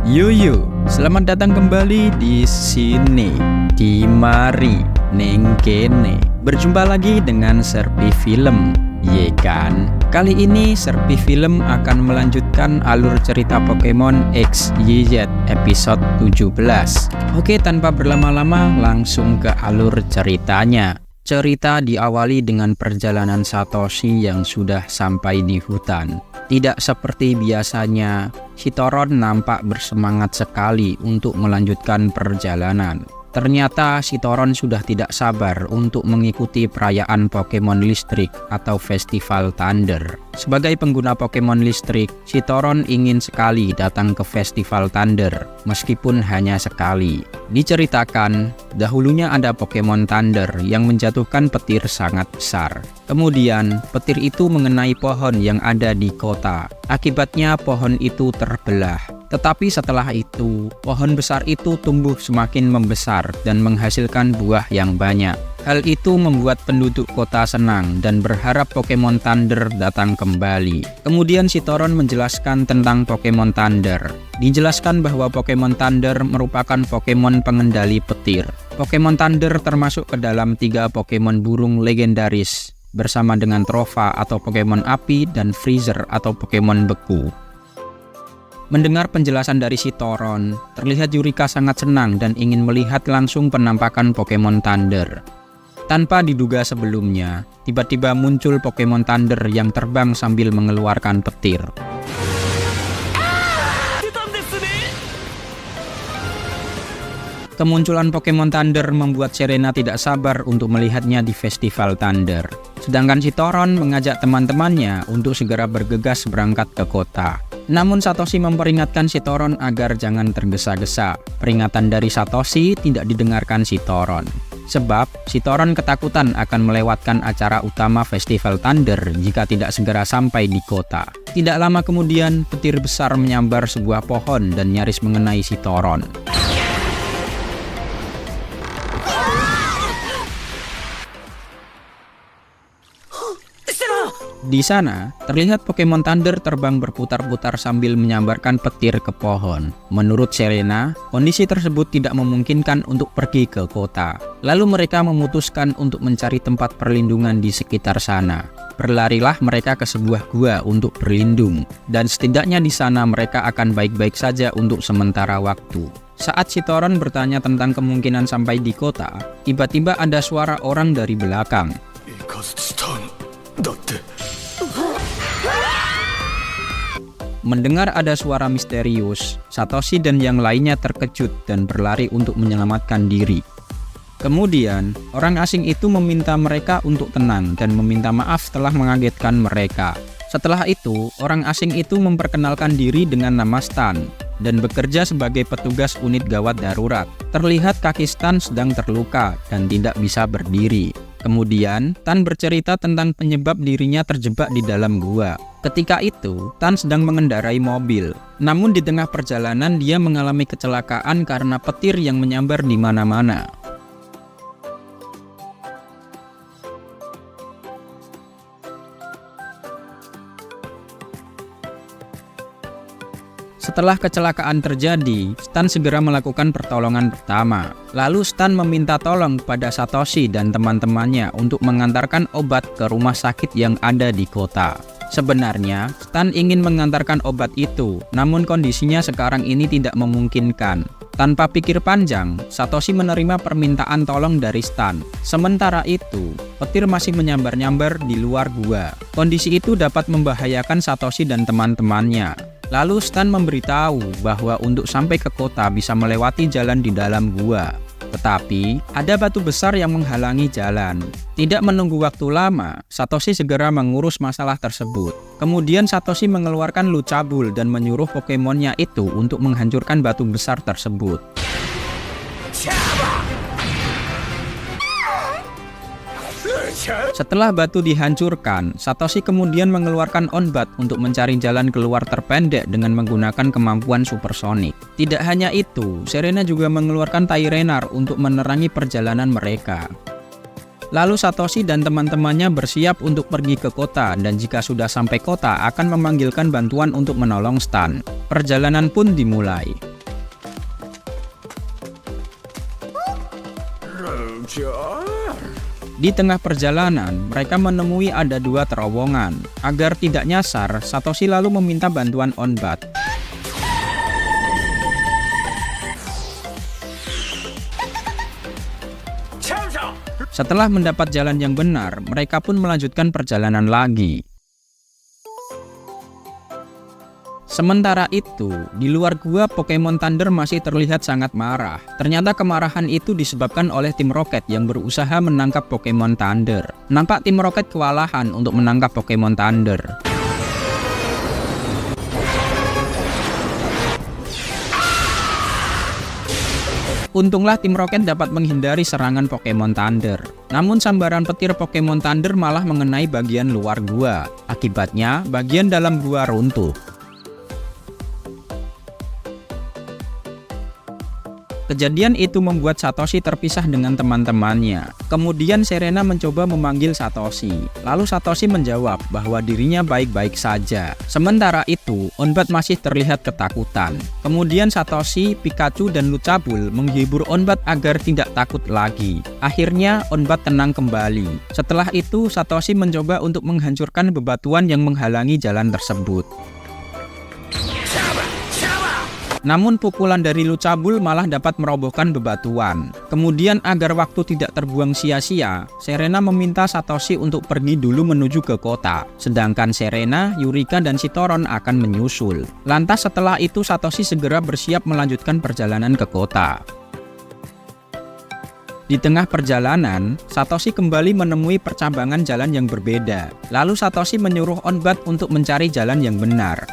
Yuyu, selamat datang kembali di sini, di mari, neng kene. Berjumpa lagi dengan Serpi Film, ye kan? Kali ini Serpi Film akan melanjutkan alur cerita Pokemon XYZ episode 17. Oke, tanpa berlama-lama langsung ke alur ceritanya. Cerita diawali dengan perjalanan Satoshi yang sudah sampai di hutan. Tidak seperti biasanya, Citoron nampak bersemangat sekali untuk melanjutkan perjalanan. Ternyata Citoron sudah tidak sabar untuk mengikuti perayaan Pokemon listrik atau Festival Thunder. Sebagai pengguna Pokemon listrik, Citoron ingin sekali datang ke Festival Thunder, meskipun hanya sekali. Diceritakan, dahulunya ada Pokemon Thunder yang menjatuhkan petir sangat besar. Kemudian, petir itu mengenai pohon yang ada di kota. Akibatnya pohon itu terbelah. Tetapi setelah itu, pohon besar itu tumbuh semakin membesar dan menghasilkan buah yang banyak. Hal itu membuat penduduk kota senang dan berharap Pokemon Thunder datang kembali. Kemudian Citoron menjelaskan tentang Pokemon Thunder. Dijelaskan bahwa Pokemon Thunder merupakan Pokemon pengendali petir. Pokemon Thunder termasuk ke dalam 3 Pokemon burung legendaris, bersama dengan Trova atau Pokemon api dan Freezer atau Pokemon beku. Mendengar penjelasan dari Citoron, terlihat Yurika sangat senang dan ingin melihat langsung penampakan Pokemon Thunder. Tanpa diduga sebelumnya, tiba-tiba muncul Pokemon Thunder yang terbang sambil mengeluarkan petir. Kemunculan Pokemon Thunder membuat Serena tidak sabar untuk melihatnya di Festival Thunder. Sedangkan Citoron mengajak teman-temannya untuk segera bergegas berangkat ke kota. Namun Satoshi memperingatkan Citoron agar jangan tergesa-gesa. Peringatan dari Satoshi tidak didengarkan Citoron. Sebab Citoron ketakutan akan melewatkan acara utama Festival Thunder jika tidak segera sampai di kota. Tidak lama kemudian, petir besar menyambar sebuah pohon dan nyaris mengenai Citoron. Di sana, terlihat Pokemon Thunder terbang berputar-putar sambil menyambarkan petir ke pohon. Menurut Serena, kondisi tersebut tidak memungkinkan untuk pergi ke kota. Lalu mereka memutuskan untuk mencari tempat perlindungan di sekitar sana. Berlarilah mereka ke sebuah gua untuk berlindung, dan setidaknya di sana mereka akan baik-baik saja untuk sementara waktu. Saat Citoron bertanya tentang kemungkinan sampai di kota, tiba-tiba ada suara orang dari belakang. Mendengar ada suara misterius, Satoshi dan yang lainnya terkejut dan berlari untuk menyelamatkan diri. Kemudian, orang asing itu meminta mereka untuk tenang dan meminta maaf telah mengagetkan mereka. Setelah itu, orang asing itu memperkenalkan diri dengan nama Stan dan bekerja sebagai petugas unit gawat darurat. Terlihat kaki Stan sedang terluka dan tidak bisa berdiri. Kemudian, Tan bercerita tentang penyebab dirinya terjebak di dalam gua. Ketika itu, Tan sedang mengendarai mobil. Namun di tengah perjalanan dia mengalami kecelakaan karena petir yang menyambar di mana-mana. Setelah kecelakaan terjadi, Stan segera melakukan pertolongan pertama. Lalu Stan meminta tolong kepada Satoshi dan teman-temannya untuk mengantarkan obat ke rumah sakit yang ada di kota. Sebenarnya, Stan ingin mengantarkan obat itu, namun kondisinya sekarang ini tidak memungkinkan. Tanpa pikir panjang, Satoshi menerima permintaan tolong dari Stan. Sementara itu, petir masih menyambar-nyambar di luar gua. Kondisi itu dapat membahayakan Satoshi dan teman-temannya. Lalu Stan memberitahu bahwa untuk sampai ke kota bisa melewati jalan di dalam gua. Tetapi, ada batu besar yang menghalangi jalan. Tidak menunggu waktu lama, Satoshi segera mengurus masalah tersebut. Kemudian Satoshi mengeluarkan Lucabul dan menyuruh Pokemonnya itu untuk menghancurkan batu besar tersebut. Setelah batu dihancurkan, Satoshi kemudian mengeluarkan Onbat untuk mencari jalan keluar terpendek dengan menggunakan kemampuan supersonik. Tidak hanya itu, Serena juga mengeluarkan Tyranitar untuk menerangi perjalanan mereka. Lalu Satoshi dan teman-temannya bersiap untuk pergi ke kota dan jika sudah sampai kota akan memanggilkan bantuan untuk menolong Stan. Perjalanan pun dimulai. Di tengah perjalanan, mereka menemui ada dua terowongan. Agar tidak nyasar, Satoshi lalu meminta bantuan Onbat. Setelah mendapat jalan yang benar, mereka pun melanjutkan perjalanan lagi. Sementara itu, di luar gua Pokemon Thunder masih terlihat sangat marah. Ternyata kemarahan itu disebabkan oleh tim Rocket yang berusaha menangkap Pokemon Thunder. Nampak tim Rocket kewalahan untuk menangkap Pokemon Thunder. Untunglah tim Rocket dapat menghindari serangan Pokemon Thunder. Namun sambaran petir Pokemon Thunder malah mengenai bagian luar gua. Akibatnya, bagian dalam gua runtuh. Kejadian itu membuat Satoshi terpisah dengan teman-temannya. Kemudian Serena mencoba memanggil Satoshi. Lalu Satoshi menjawab bahwa dirinya baik-baik saja. Sementara itu, Onbat masih terlihat ketakutan. Kemudian Satoshi, Pikachu, dan Lucabul menghibur Onbat agar tidak takut lagi. Akhirnya, Onbat tenang kembali. Setelah itu, Satoshi mencoba untuk menghancurkan bebatuan yang menghalangi jalan tersebut. Namun pukulan dari Lucabul malah dapat merobohkan bebatuan. Kemudian agar waktu tidak terbuang sia-sia, Serena meminta Satoshi untuk pergi dulu menuju ke kota. Sedangkan Serena, Yurika, dan Sitoron akan menyusul. Lantas setelah itu Satoshi segera bersiap melanjutkan perjalanan ke kota. Di tengah perjalanan, Satoshi kembali menemui percambangan jalan yang berbeda. Lalu Satoshi menyuruh Onbat untuk mencari jalan yang benar.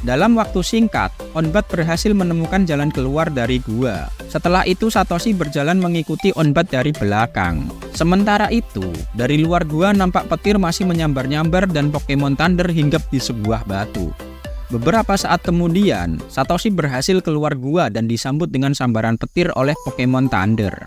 Dalam waktu singkat, Onbat berhasil menemukan jalan keluar dari gua. Setelah itu Satoshi berjalan mengikuti Onbat dari belakang. Sementara itu, dari luar gua nampak petir masih menyambar-nyambar dan Pokemon Thunder hinggap di sebuah batu. Beberapa saat kemudian, Satoshi berhasil keluar gua dan disambut dengan sambaran petir oleh Pokemon Thunder.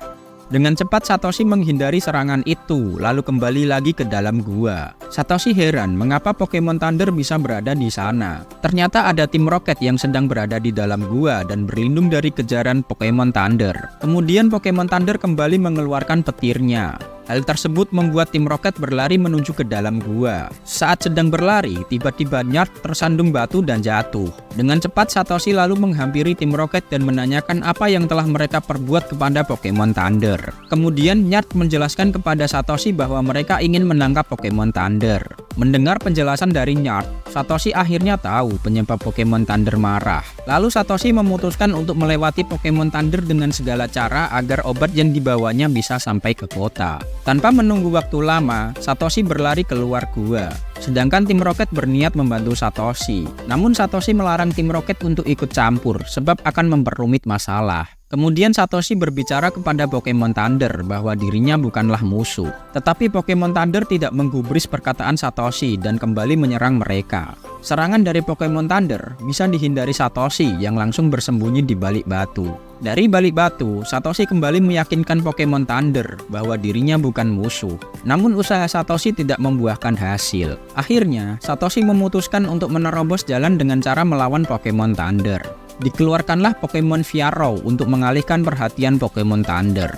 Dengan cepat Satoshi menghindari serangan itu, lalu kembali lagi ke dalam gua. Satoshi heran mengapa Pokemon Thunder bisa berada di sana. Ternyata ada tim Rocket yang sedang berada di dalam gua dan berlindung dari kejaran Pokemon Thunder. Kemudian Pokemon Thunder kembali mengeluarkan petirnya. Hal tersebut membuat tim Rocket berlari menuju ke dalam gua. Saat sedang berlari, tiba-tiba Nyart tersandung batu dan jatuh. Dengan cepat Satoshi lalu menghampiri tim Rocket dan menanyakan apa yang telah mereka perbuat kepada Pokemon Thunder. Kemudian Nyart menjelaskan kepada Satoshi bahwa mereka ingin menangkap Pokemon Thunder. Mendengar penjelasan dari Nyart, Satoshi akhirnya tahu penyebab Pokemon Thunder marah. Lalu Satoshi memutuskan untuk melewati Pokemon Thunder dengan segala cara agar obat yang dibawanya bisa sampai ke kota. Tanpa menunggu waktu lama, Satoshi berlari keluar gua. Sedangkan tim Rocket berniat membantu Satoshi. Namun Satoshi melarang tim Rocket untuk ikut campur sebab akan memperumit masalah. Kemudian Satoshi berbicara kepada Pokemon Thunder bahwa dirinya bukanlah musuh. Tetapi Pokemon Thunder tidak menggubris perkataan Satoshi dan kembali menyerang mereka. Serangan dari Pokemon Thunder bisa dihindari Satoshi yang langsung bersembunyi di balik batu. Dari balik batu, Satoshi kembali meyakinkan Pokemon Thunder bahwa dirinya bukan musuh. Namun usaha Satoshi tidak membuahkan hasil. Akhirnya, Satoshi memutuskan untuk menerobos jalan dengan cara melawan Pokemon Thunder. Dikeluarkanlah Pokemon Fiarow untuk mengalihkan perhatian Pokemon Thunder.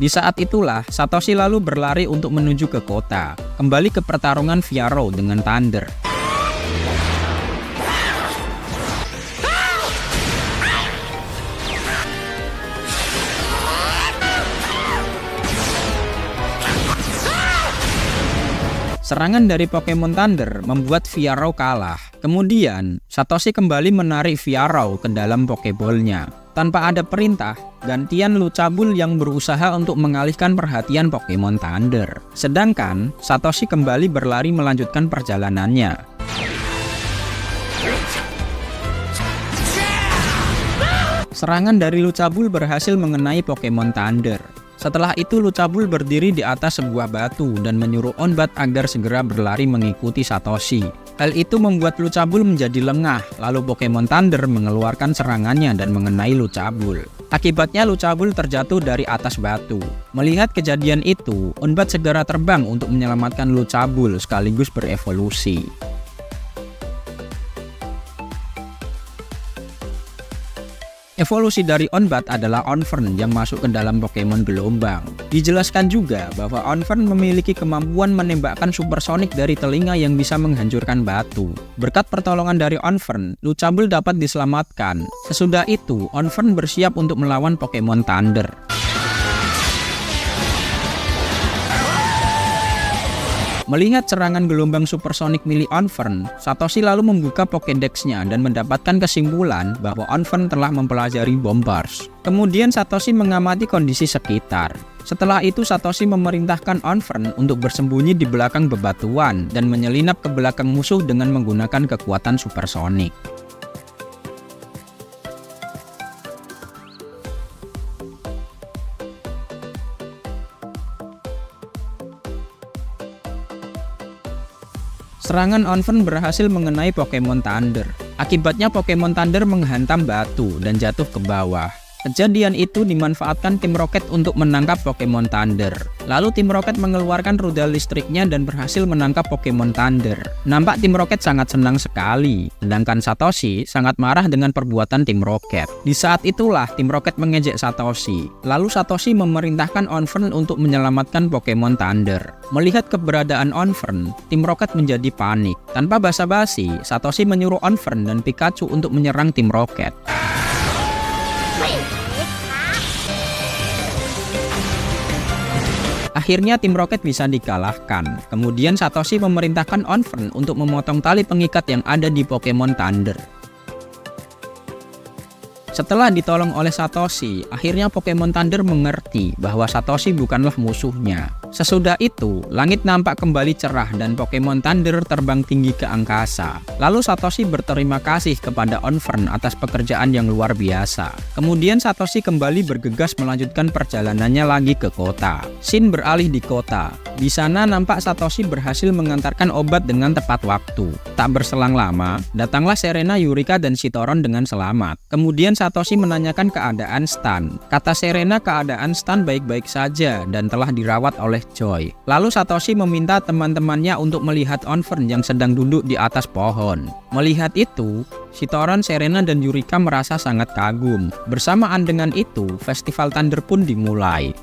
Di saat itulah, Satoshi lalu berlari untuk menuju ke kota, kembali ke pertarungan Fiarow dengan Thunder. Serangan dari Pokemon Thunder membuat Fiarow kalah. Kemudian, Satoshi kembali menarik Fiarow ke dalam Pokeball-nya. Tanpa ada perintah, gantian Lucabul yang berusaha untuk mengalihkan perhatian Pokemon Thunder. Sedangkan, Satoshi kembali berlari melanjutkan perjalanannya. Serangan dari Lucabul berhasil mengenai Pokemon Thunder. Setelah itu Lucabul berdiri di atas sebuah batu dan menyuruh Onbat agar segera berlari mengikuti Satoshi. Hal itu membuat Lucabul menjadi lengah, lalu Pokemon Thunder mengeluarkan serangannya dan mengenai Lucabul. Akibatnya Lucabul terjatuh dari atas batu. Melihat kejadian itu, Onbat segera terbang untuk menyelamatkan Lucabul sekaligus berevolusi. Evolusi dari Onbat adalah Onfern yang masuk ke dalam Pokemon gelombang. Dijelaskan juga bahwa Onfern memiliki kemampuan menembakkan supersonik dari telinga yang bisa menghancurkan batu. Berkat pertolongan dari Onfern, Lucabul dapat diselamatkan. Sesudah itu, Onfern bersiap untuk melawan Pokemon Thunder. Melihat serangan gelombang supersonik milik Onfern, Satoshi lalu membuka Pokédex-nya dan mendapatkan kesimpulan bahwa Onfern telah mempelajari Bombars. Kemudian Satoshi mengamati kondisi sekitar. Setelah itu Satoshi memerintahkan Onfern untuk bersembunyi di belakang bebatuan dan menyelinap ke belakang musuh dengan menggunakan kekuatan supersonik. Serangan Onfern berhasil mengenai Pokemon Thunder. Akibatnya Pokemon Thunder menghantam batu dan jatuh ke bawah. Kejadian itu dimanfaatkan tim Rocket untuk menangkap Pokemon Thunder. Lalu tim Rocket mengeluarkan rudal listriknya dan berhasil menangkap Pokemon Thunder. Nampak tim Rocket sangat senang sekali, sedangkan Satoshi sangat marah dengan perbuatan tim Rocket. Di saat itulah tim Rocket mengejek Satoshi. Lalu Satoshi memerintahkan Onfern untuk menyelamatkan Pokemon Thunder. Melihat keberadaan Onfern, tim Rocket menjadi panik. Tanpa basa-basi, Satoshi menyuruh Onfern dan Pikachu untuk menyerang tim Rocket. Akhirnya tim Rocket bisa dikalahkan. Kemudian Satoshi memerintahkan Onfern untuk memotong tali pengikat yang ada di Pokemon Thunder. Setelah ditolong oleh Satoshi, akhirnya Pokemon Thunder mengerti bahwa Satoshi bukanlah musuhnya. Sesudah itu, langit nampak kembali cerah dan Pokemon Thunder terbang tinggi ke angkasa. Lalu Satoshi berterima kasih kepada Onfern atas pekerjaan yang luar biasa. Kemudian Satoshi kembali bergegas melanjutkan perjalanannya lagi ke kota. Shin beralih di kota. Di sana nampak Satoshi berhasil mengantarkan obat dengan tepat waktu. Tak berselang lama, datanglah Serena, Eureka, dan Citoron dengan selamat. Kemudian Satoshi menanyakan keadaan Stan. Kata Serena keadaan Stan baik-baik saja dan telah dirawat oleh Joy. Lalu Satoshi meminta teman-temannya untuk melihat Onfern yang sedang duduk di atas pohon. Melihat itu, Citoron, Serena, dan Eureka merasa sangat kagum. Bersamaan dengan itu, Festival Thunder pun dimulai.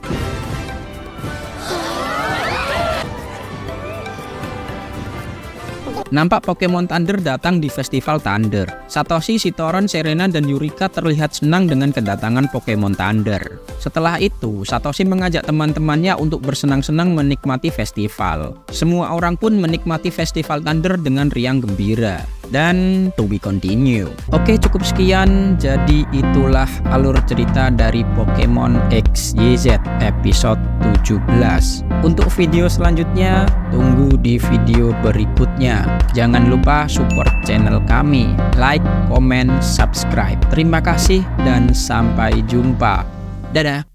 Nampak Pokemon Thunder datang di Festival Thunder. Satoshi, Citoron, Serena, dan Eureka terlihat senang dengan kedatangan Pokemon Thunder. Setelah itu, Satoshi mengajak teman-temannya untuk bersenang-senang menikmati festival. Semua orang pun menikmati Festival Thunder dengan riang gembira. Dan to be continue. Oke, cukup sekian. Jadi itulah alur cerita dari Pokemon XYZ episode 17. Untuk video selanjutnya, tunggu di video berikutnya. Jangan lupa support channel kami, like, komen, subscribe. Terima kasih dan sampai jumpa. Dadah.